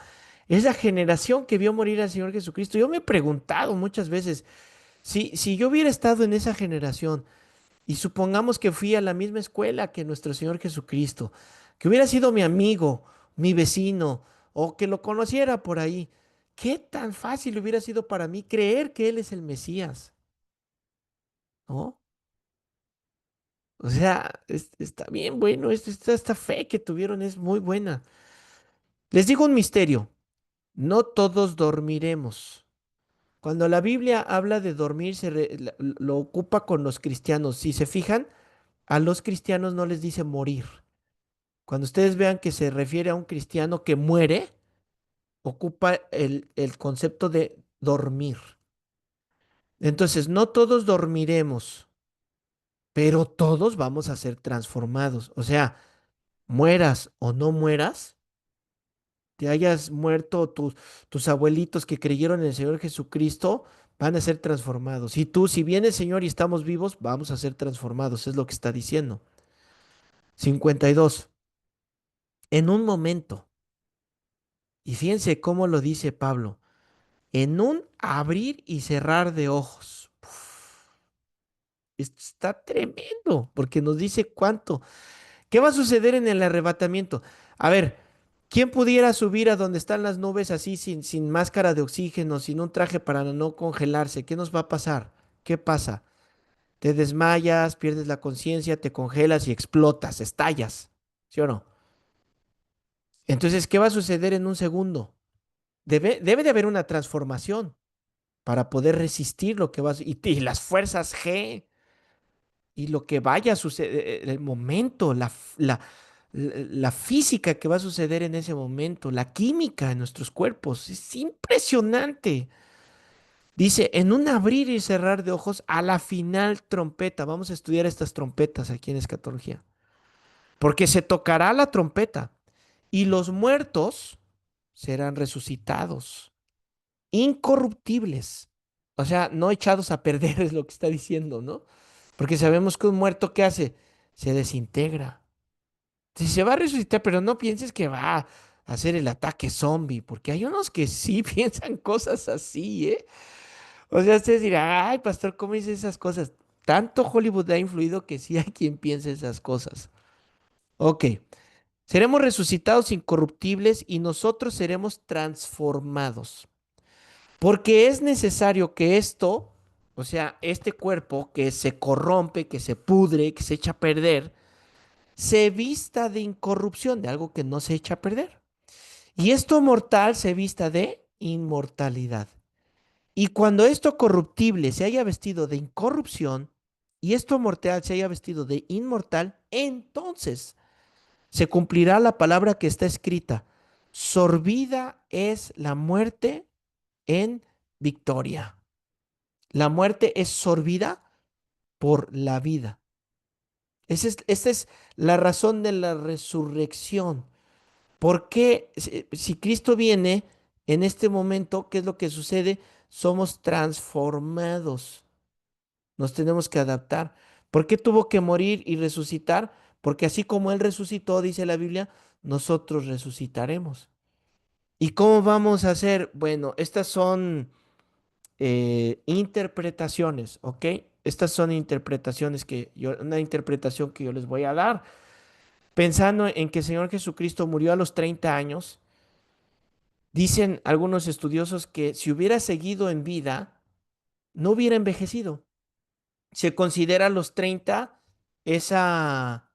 Esa generación que vio morir al Señor Jesucristo. Yo me he preguntado muchas veces, si yo hubiera estado en esa generación y supongamos que fui a la misma escuela que nuestro Señor Jesucristo, que hubiera sido mi amigo, mi vecino, o que lo conociera por ahí, ¿qué tan fácil hubiera sido para mí creer que Él es el Mesías? ¿No? O sea, está bien bueno, esta fe que tuvieron es muy buena. Les digo un misterio, no todos dormiremos. Cuando la Biblia habla de dormir, lo ocupa con los cristianos. Si se fijan, a los cristianos no les dice morir. Cuando ustedes vean que se refiere a un cristiano que muere, ocupa el concepto de dormir. Entonces, no todos dormiremos, pero todos vamos a ser transformados. O sea, mueras o no mueras, te hayas muerto, tus abuelitos que creyeron en el Señor Jesucristo van a ser transformados. Y tú, si viene el Señor y estamos vivos, vamos a ser transformados. Es lo que está diciendo. 52. En un momento, y fíjense cómo lo dice Pablo, en un abrir y cerrar de ojos. Uf, esto está tremendo, porque nos dice cuánto. ¿Qué va a suceder en el arrebatamiento? A ver, ¿quién pudiera subir a donde están las nubes así sin máscara de oxígeno, sin un traje para no congelarse? ¿Qué nos va a pasar? ¿Qué pasa? Te desmayas, pierdes la conciencia, te congelas y explotas, estallas. ¿Sí o no? Entonces, ¿qué va a suceder en un segundo? Debe de haber una transformación para poder resistir lo que va a y las fuerzas G y lo que vaya a suceder, el momento, la física que va a suceder en ese momento, la química en nuestros cuerpos, es impresionante. Dice, en un abrir y cerrar de ojos, a la final trompeta, vamos a estudiar estas trompetas aquí en escatología, porque se tocará la trompeta y los muertos serán resucitados, incorruptibles. O sea, no echados a perder es lo que está diciendo, ¿no? Porque sabemos que un muerto, ¿qué hace? Se desintegra. Si se va a resucitar, pero no pienses que va a hacer el ataque zombie, porque hay unos que sí piensan cosas así, ¿eh? O sea, ustedes dirán, ay, pastor, ¿cómo dice esas cosas? Tanto Hollywood ha influido que sí hay quien piensa esas cosas. Ok, seremos resucitados incorruptibles y nosotros seremos transformados. Porque es necesario que esto, o sea, este cuerpo que se corrompe, que se pudre, que se echa a perder, se vista de incorrupción, de algo que no se echa a perder. Y esto mortal se vista de inmortalidad. Y cuando esto corruptible se haya vestido de incorrupción y esto mortal se haya vestido de inmortal, entonces se cumplirá la palabra que está escrita. Sorbida es la muerte en victoria. La muerte es sorbida por la vida. Esa es la razón de la resurrección. ¿Por qué si Cristo viene en este momento, qué es lo que sucede? Somos transformados. Nos tenemos que adaptar. ¿Por qué tuvo que morir y resucitar? Porque así como Él resucitó, dice la Biblia, nosotros resucitaremos. ¿Y cómo vamos a hacer? Bueno, estas son interpretaciones, ¿ok? Estas son interpretaciones una interpretación que yo les voy a dar, pensando en que el Señor Jesucristo murió a los 30 años. Dicen algunos estudiosos que si hubiera seguido en vida, no hubiera envejecido. Se considera a los 30 esa,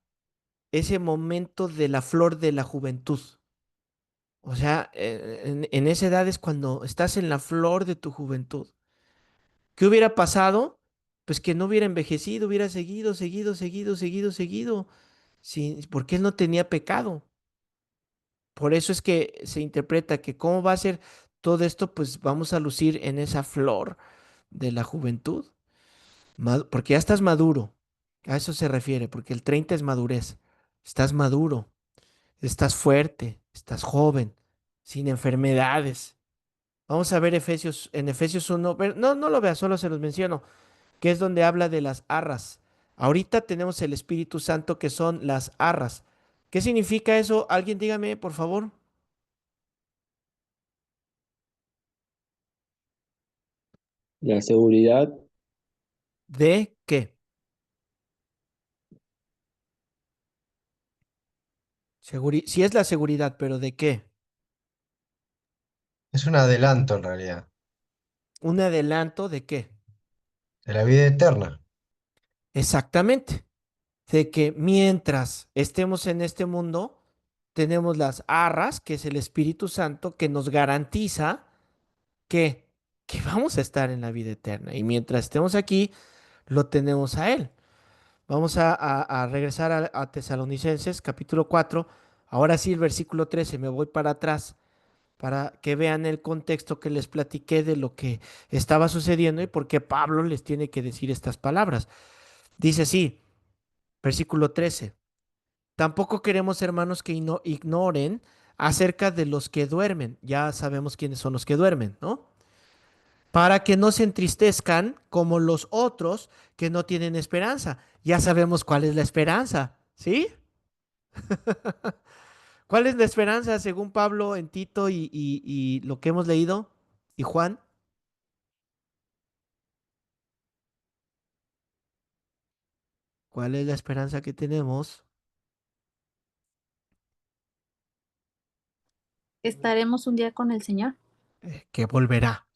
ese momento de la flor de la juventud. O sea, en esa edad es cuando estás en la flor de tu juventud. ¿Qué hubiera pasado? Pues que no hubiera envejecido, hubiera seguido, seguido, seguido, seguido, seguido, porque él no tenía pecado. Por eso es que se interpreta que cómo va a ser todo esto, pues vamos a lucir en esa flor de la juventud, porque ya estás maduro, a eso se refiere, porque el 30 es madurez, estás maduro, estás fuerte, estás joven, sin enfermedades. Vamos a ver en Efesios 1, no, no lo veas, solo se los menciono, que es donde habla de las arras. Ahorita tenemos el Espíritu Santo que son las arras. ¿Qué significa eso? Alguien dígame, por favor. La seguridad ¿De qué? Si es la seguridad, pero ¿de qué? Es un adelanto en realidad, ¿Un adelanto de qué? de la vida eterna. Exactamente. De que mientras estemos en este mundo, tenemos las arras, que es el Espíritu Santo, que nos garantiza que, que vamos a estar en la vida eterna. Y mientras estemos aquí, lo tenemos a Él. Vamos a regresar a Tesalonicenses, capítulo 4. Ahora sí, el versículo 13. Me voy para atrás para que vean el contexto que les platiqué de lo que estaba sucediendo y por qué Pablo les tiene que decir estas palabras. Dice así, versículo 13. Tampoco queremos, hermanos, que ignoren acerca de los que duermen. Ya sabemos quiénes son los que duermen, ¿no? Para que no se entristezcan como los otros que no tienen esperanza. Ya sabemos cuál es la esperanza, ¿sí? ¿Cuál es la esperanza según Pablo en Tito y lo que hemos leído? ¿Y Juan? ¿Cuál es la esperanza que tenemos? Estaremos un día con el Señor. Que volverá,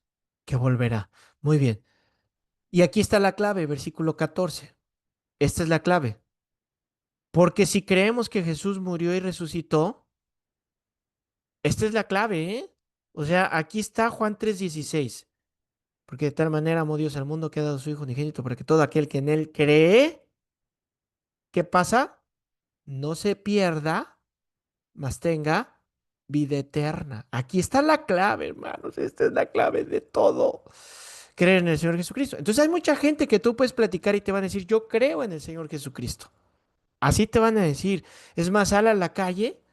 que volverá. Muy bien. Y aquí está la clave, versículo 14. Esta es la clave. Porque si creemos que Jesús murió y resucitó, esta es la clave, ¿eh? O sea, aquí está Juan 3:16. Porque de tal manera amó Dios al mundo que ha dado a su Hijo unigénito para que todo aquel que en él cree, ¿qué pasa? No se pierda, mas tenga vida eterna. Aquí está la clave, hermanos. Esta es la clave de todo. Creer en el Señor Jesucristo. Entonces hay mucha gente que tú puedes platicar y te van a decir, yo creo en el Señor Jesucristo. Así te van a decir. Es más, sal a la calle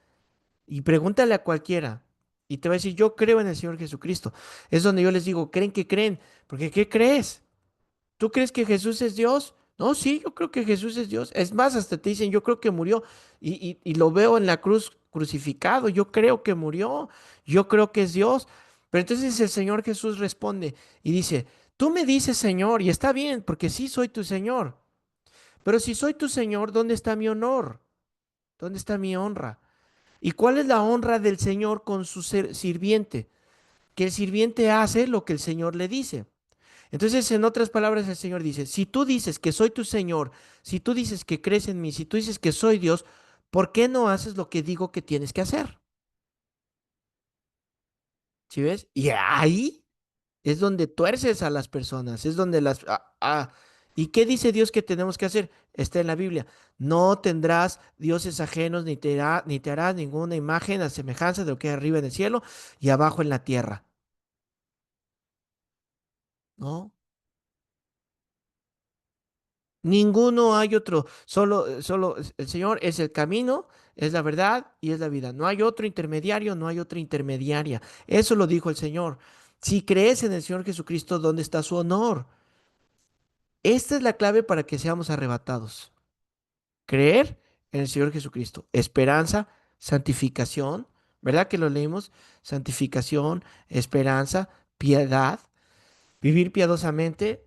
y pregúntale a cualquiera. Y te va a decir, yo creo en el Señor Jesucristo. Es donde yo les digo, ¿creen que creen? Porque ¿qué crees? ¿Tú crees que Jesús es Dios? No, sí, yo creo que Jesús es Dios. Es más, hasta te dicen, yo creo que murió y lo veo en la cruz crucificado. Yo creo que murió. Yo creo que es Dios. Pero entonces el Señor Jesús responde y dice, tú me dices Señor y está bien, porque sí soy tu Señor. Pero si soy tu Señor, ¿dónde está mi honor? ¿Dónde está mi honra? ¿Y cuál es la honra del Señor con su sirviente? Que el sirviente hace lo que el Señor le dice. Entonces, en otras palabras, el Señor dice, si tú dices que soy tu Señor, si tú dices que crees en mí, si tú dices que soy Dios, ¿por qué no haces lo que digo que tienes que hacer? ¿Sí ves? Y ahí es donde tuerces a las personas, es donde ¿Y qué dice Dios que tenemos que hacer? Está en la Biblia. No tendrás dioses ajenos, ni te harás ninguna imagen a semejanza de lo que hay arriba en el cielo y abajo en la tierra. ¿No? Ninguno hay otro. Solo el Señor es el camino, es la verdad y es la vida. No hay otro intermediario, no hay otra intermediaria. Eso lo dijo el Señor. Si crees en el Señor Jesucristo, ¿dónde está su honor? Esta es la clave para que seamos arrebatados. Creer en el Señor Jesucristo. Esperanza, santificación, ¿verdad que lo leímos? Santificación, esperanza, piedad, vivir piadosamente.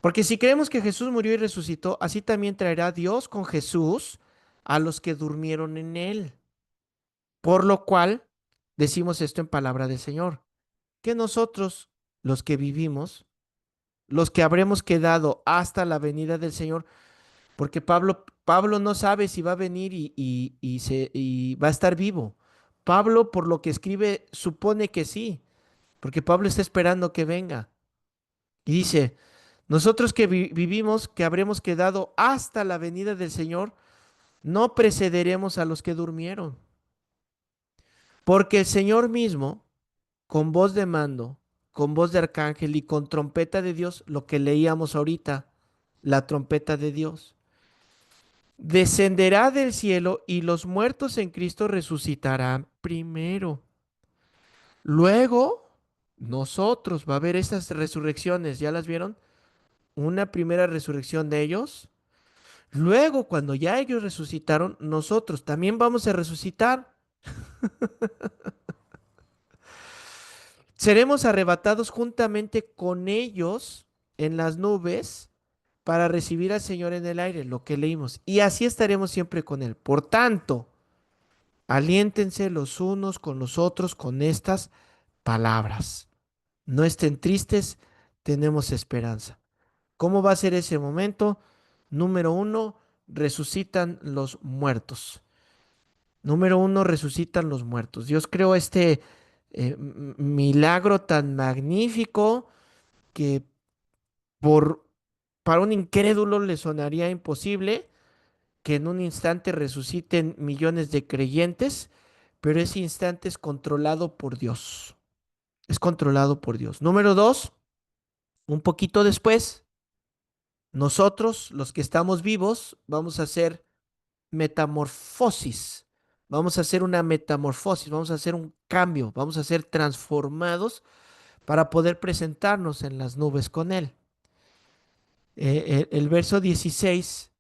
Porque si creemos que Jesús murió y resucitó, así también traerá Dios con Jesús a los que durmieron en él. Por lo cual decimos esto en palabra del Señor, que nosotros, los que vivimos, los que habremos quedado hasta la venida del Señor, porque Pablo no sabe si va a venir y va a estar vivo. Pablo, por lo que escribe, supone que sí, porque Pablo está esperando que venga. Y dice, nosotros que vivimos, que habremos quedado hasta la venida del Señor, no precederemos a los que durmieron, porque el Señor mismo, con voz de mando, con voz de arcángel y con trompeta de Dios, lo que leíamos ahorita, la trompeta de Dios descenderá del cielo y los muertos en Cristo resucitarán primero. Luego, nosotros, va a haber estas resurrecciones, ¿ya las vieron? Una primera resurrección de ellos. Luego, cuando ya ellos resucitaron, nosotros también vamos a resucitar. Seremos arrebatados juntamente con ellos en las nubes para recibir al Señor en el aire, lo que leímos. Y así estaremos siempre con Él. Por tanto, aliéntense los unos con los otros con estas palabras. No estén tristes, tenemos esperanza. ¿Cómo va a ser ese momento? Número uno, resucitan los muertos. Número uno, resucitan los muertos. Dios creó este milagro tan magnífico que por, para un incrédulo le sonaría imposible que en un instante resuciten millones de creyentes, pero ese instante es controlado por Dios. Es controlado por Dios. Número dos, un poquito después, nosotros, los que estamos vivos, vamos a hacer metamorfosis. Vamos a hacer una metamorfosis, vamos a hacer un cambio, vamos a ser transformados para poder presentarnos en las nubes con Él. El verso 16,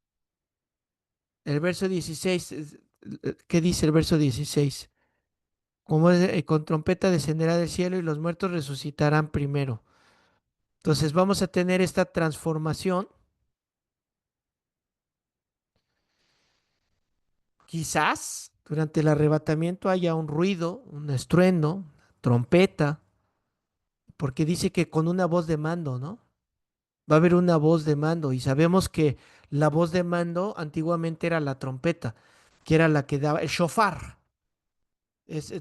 el verso 16, ¿qué dice el verso 16? Como es, con trompeta descenderá del cielo y los muertos resucitarán primero. Entonces vamos a tener esta transformación. Quizás durante el arrebatamiento haya un ruido, un estruendo, trompeta, porque dice que con una voz de mando, ¿no? Va a haber una voz de mando y sabemos que la voz de mando antiguamente era la trompeta, que era la que daba el shofar.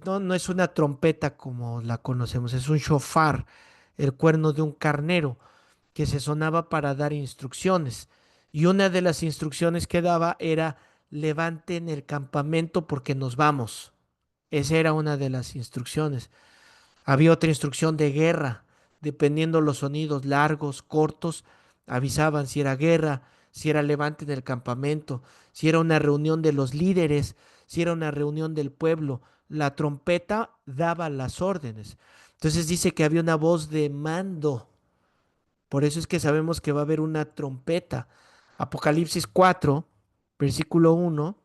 No es una trompeta como la conocemos, es un shofar, el cuerno de un carnero que se sonaba para dar instrucciones. Y una de las instrucciones que daba era levanten el campamento porque nos vamos. Esa era una de las instrucciones. Había otra instrucción de guerra, dependiendo los sonidos largos, cortos, avisaban si era guerra, si era levante en el campamento, si era una reunión de los líderes, si era una reunión del pueblo. La trompeta daba las órdenes. Entonces dice que había una voz de mando. Por eso es que sabemos que va a haber una trompeta. Apocalipsis 4, versículo 1.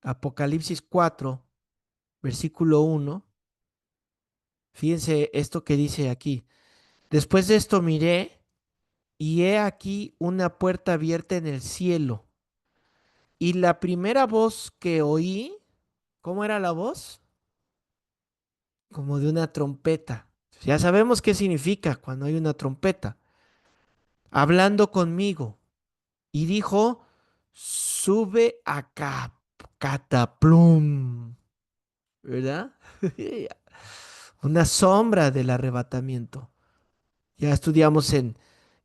Apocalipsis 4, versículo 1. Fíjense esto que dice aquí. Después de esto miré y he aquí una puerta abierta en el cielo. Y la primera voz que oí, ¿cómo era la voz? Como de una trompeta. Ya sabemos qué significa cuando hay una trompeta. Hablando conmigo. Y dijo, sube acá, cataplum. ¿Verdad? Una sombra del arrebatamiento. Ya estudiamos en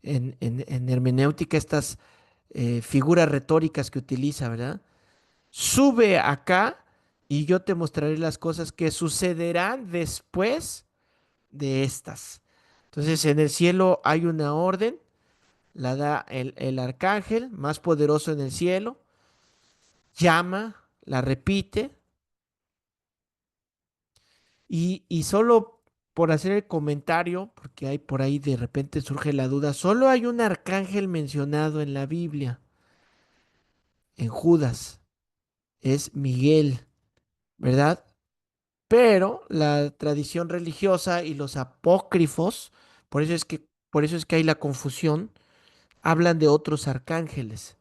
hermenéutica estas figuras retóricas que utiliza, ¿verdad? Sube acá y yo te mostraré las cosas que sucederán después de estas. Entonces, en el cielo hay una orden, la da el arcángel más poderoso en el cielo, llama, la repite, y solo por hacer el comentario, porque hay por ahí de repente surge la duda, solo hay un arcángel mencionado en la Biblia, en Judas, es Miguel, ¿verdad? Pero la tradición religiosa y los apócrifos, por eso es que hay la confusión, hablan de otros arcángeles.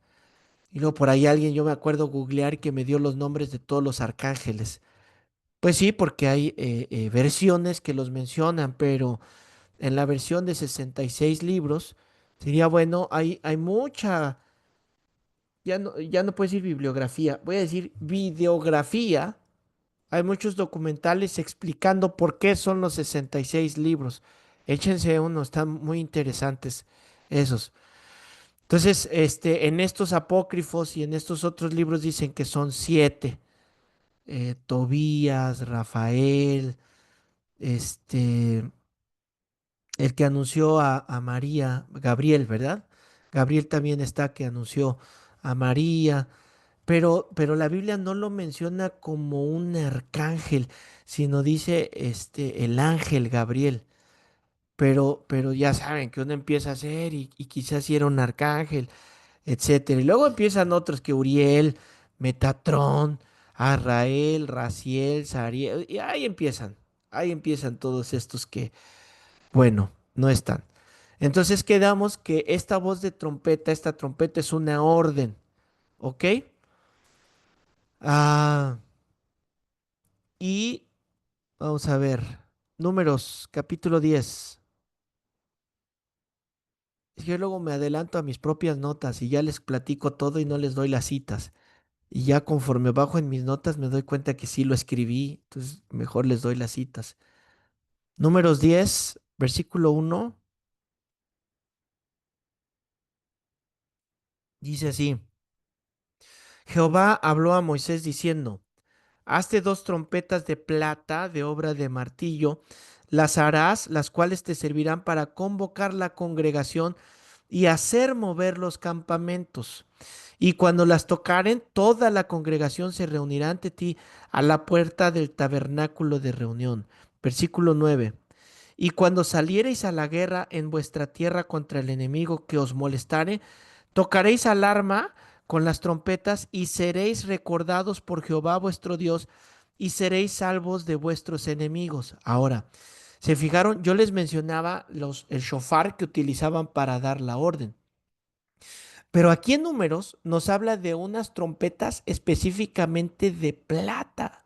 Y luego por ahí alguien, yo me acuerdo googlear que me dio los nombres de todos los arcángeles. Pues sí, porque hay versiones que los mencionan, pero en la versión de 66 libros sería bueno, hay mucha, ya no puedo decir bibliografía, voy a decir videografía. Hay muchos documentales explicando por qué son los 66 libros. Échense uno, están muy interesantes esos. Entonces, en estos apócrifos y en estos otros libros dicen que son siete. Tobías, Rafael, este, el que anunció a María, Gabriel, ¿verdad? Gabriel también está que anunció a María, pero la Biblia no lo menciona como un arcángel, sino dice el ángel Gabriel. Pero ya saben que uno empieza a hacer y quizás si era un arcángel, etcétera. Y luego empiezan otros que Uriel, Metatrón, Arrael, Raciel, Sariel, y ahí empiezan todos estos que, bueno, no están. Entonces quedamos que esta voz de trompeta, esta trompeta es una orden, ¿ok? Ah, y vamos a ver, Números, capítulo 10. Es que yo luego me adelanto a mis propias notas y ya les platico todo y no les doy las citas. Y ya conforme bajo en mis notas me doy cuenta que sí lo escribí, entonces mejor les doy las citas. Números 10, versículo 1, dice así: Jehová habló a Moisés diciendo: Hazte dos trompetas de plata de obra de martillo, las harás, las cuales te servirán para convocar la congregación y hacer mover los campamentos. Y cuando las tocaren, toda la congregación se reunirá ante ti a la puerta del tabernáculo de reunión. Versículo 9. Y cuando saliereis a la guerra en vuestra tierra contra el enemigo que os molestare, tocaréis alarma con las trompetas y seréis recordados por Jehová vuestro Dios y seréis salvos de vuestros enemigos. Ahora, ¿se fijaron? Yo les mencionaba el shofar que utilizaban para dar la orden. Pero aquí en Números nos habla de unas trompetas específicamente de plata,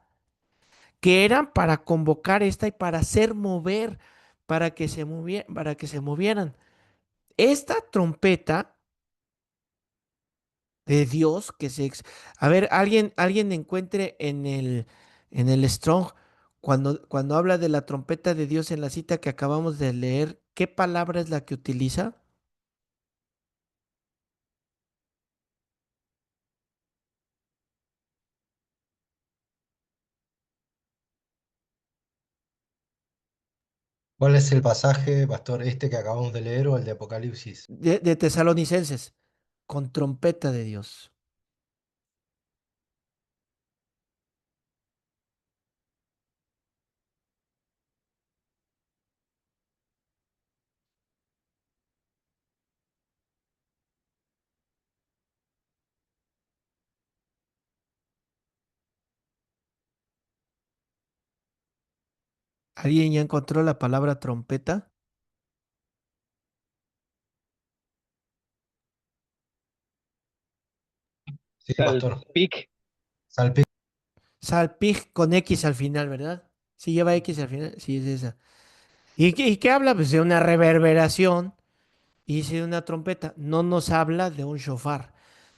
que eran para convocar esta y para hacer mover, para que se movieran. Esta trompeta de Dios A ver, alguien encuentre en el Strong, cuando habla de la trompeta de Dios en la cita que acabamos de leer, ¿qué palabra es la que utiliza? ¿Cuál es el pasaje, pastor, este que acabamos de leer o el de Apocalipsis? De Tesalonicenses, con trompeta de Dios. ¿Alguien ya encontró la palabra trompeta? Sí, pastor. Salpic. Salpic. Salpig con X al final, ¿verdad? Si lleva X al final, sí es esa. Y qué habla? Pues de una reverberación y dice de una trompeta. No nos habla de un shofar,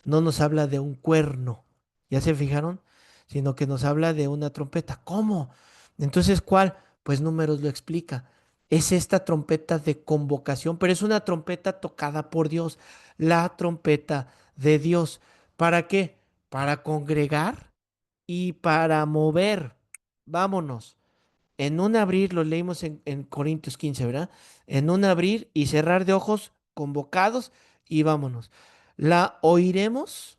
no nos habla de un cuerno. ¿Ya se fijaron? Sino que nos habla de una trompeta. ¿Cómo? Entonces, ¿cuál? Pues Números lo explica. Es esta trompeta de convocación, pero es una trompeta tocada por Dios, la trompeta de Dios. ¿Para qué? Para congregar y para mover. Vámonos. En un abrir, lo leímos en Corintios 15, ¿verdad? En un abrir y cerrar de ojos, convocados y vámonos. ¿La oiremos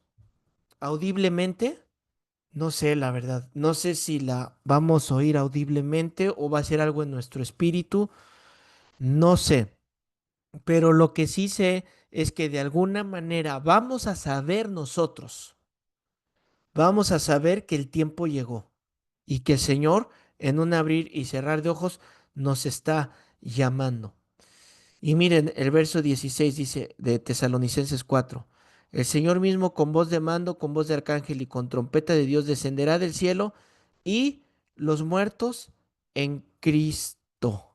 audiblemente? No sé, la verdad. No sé si la vamos a oír audiblemente o va a ser algo en nuestro espíritu. No sé. Pero lo que sí sé es que de alguna manera vamos a saber nosotros, vamos a saber que el tiempo llegó y que el Señor en un abrir y cerrar de ojos nos está llamando. Y miren, el verso 16 dice de Tesalonicenses 4, el Señor mismo con voz de mando, con voz de arcángel y con trompeta de Dios descenderá del cielo y los muertos en Cristo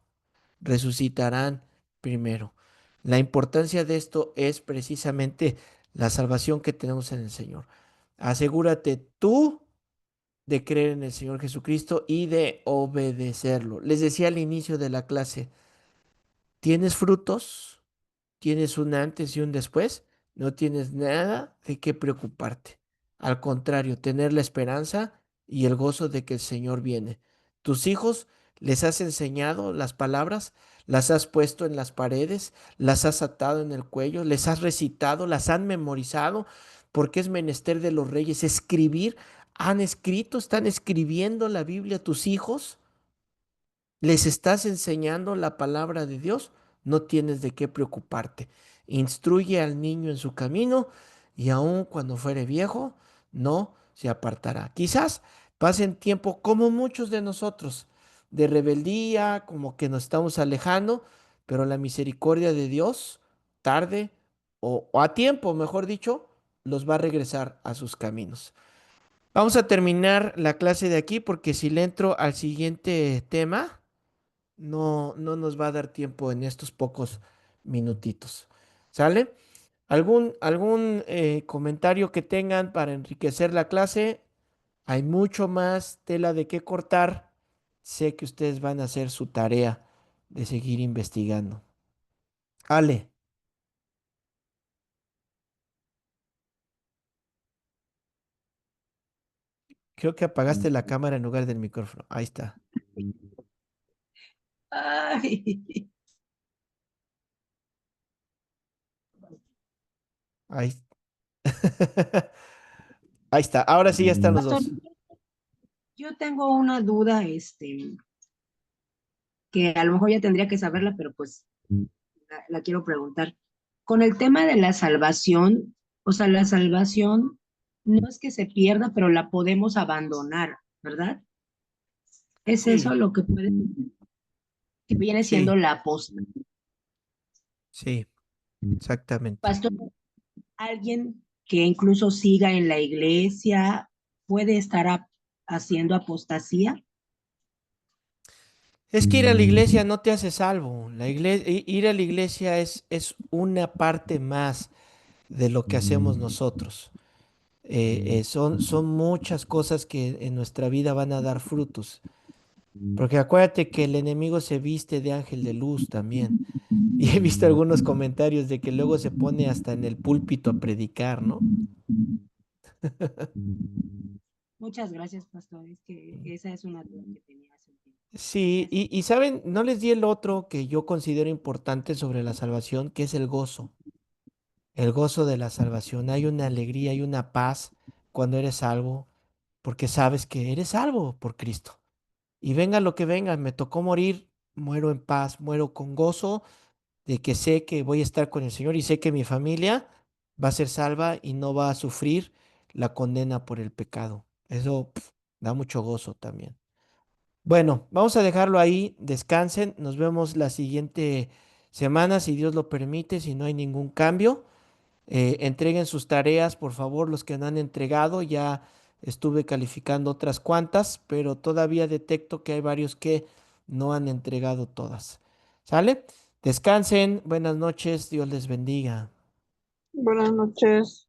resucitarán primero. La importancia de esto es precisamente la salvación que tenemos en el Señor. Asegúrate tú de creer en el Señor Jesucristo y de obedecerlo. Les decía al inicio de la clase, ¿tienes frutos? ¿Tienes un antes y un después? No tienes nada de qué preocuparte. Al contrario, tener la esperanza y el gozo de que el Señor viene. Tus hijos les has enseñado las palabras, las has puesto en las paredes, las has atado en el cuello, les has recitado, las han memorizado, porque es menester de los reyes escribir. ¿Han escrito? ¿Están escribiendo la Biblia tus hijos? ¿Les estás enseñando la palabra de Dios? No tienes de qué preocuparte. Instruye al niño en su camino y aun cuando fuere viejo, no se apartará. Quizás pasen tiempo como muchos de nosotros, de rebeldía, como que nos estamos alejando, pero la misericordia de Dios, tarde o a tiempo, mejor dicho, los va a regresar a sus caminos. Vamos a terminar la clase de aquí porque si le entro al siguiente tema, no nos va a dar tiempo en estos pocos minutitos. ¿Sale? ¿Algún comentario que tengan para enriquecer la clase? Hay mucho más tela de qué cortar. Sé que ustedes van a hacer su tarea de seguir investigando. Ale, creo que apagaste la cámara en lugar del micrófono. Ahí está. Ay, Ahí. Ahí está. Ahora sí ya están los pastor, dos. yo tengo una duda, que a lo mejor ya tendría que saberla, pero pues la quiero preguntar. Con el tema de la salvación, o sea, la salvación no es que se pierda, pero la podemos abandonar, ¿verdad? Es eso Sí, lo que puede, que viene siendo sí, la apostasía. sí, exactamente. Pastor, alguien que incluso siga en la iglesia puede estar haciendo apostasía. Es que ir a la iglesia no te hace salvo. Ir a la iglesia es una parte más de lo que hacemos nosotros. Son muchas cosas que en nuestra vida van a dar frutos. Porque acuérdate que el enemigo se viste de ángel de luz también. Y he visto algunos comentarios de que luego se pone hasta en el púlpito a predicar, ¿no? Muchas gracias, pastor. Es que esa es una duda que tenía hace un tiempo. Sí, Gracias. y saben, no les di el otro que yo considero importante sobre la salvación, que es el gozo. El gozo de la salvación. Hay una alegría, hay una paz cuando eres salvo, porque sabes que eres salvo por Cristo. Y venga lo que venga, me tocó morir, muero en paz, muero con gozo de que sé que voy a estar con el Señor y sé que mi familia va a ser salva y no va a sufrir la condena por el pecado. Eso da mucho gozo también. Bueno, vamos a dejarlo ahí, descansen, nos vemos la siguiente semana, si Dios lo permite, si no hay ningún cambio. Entreguen sus tareas, por favor, los que no han entregado. Ya estuve calificando otras cuantas, pero todavía detecto que hay varios que no han entregado todas. ¿Sale? Descansen, buenas noches, Dios les bendiga. Buenas noches.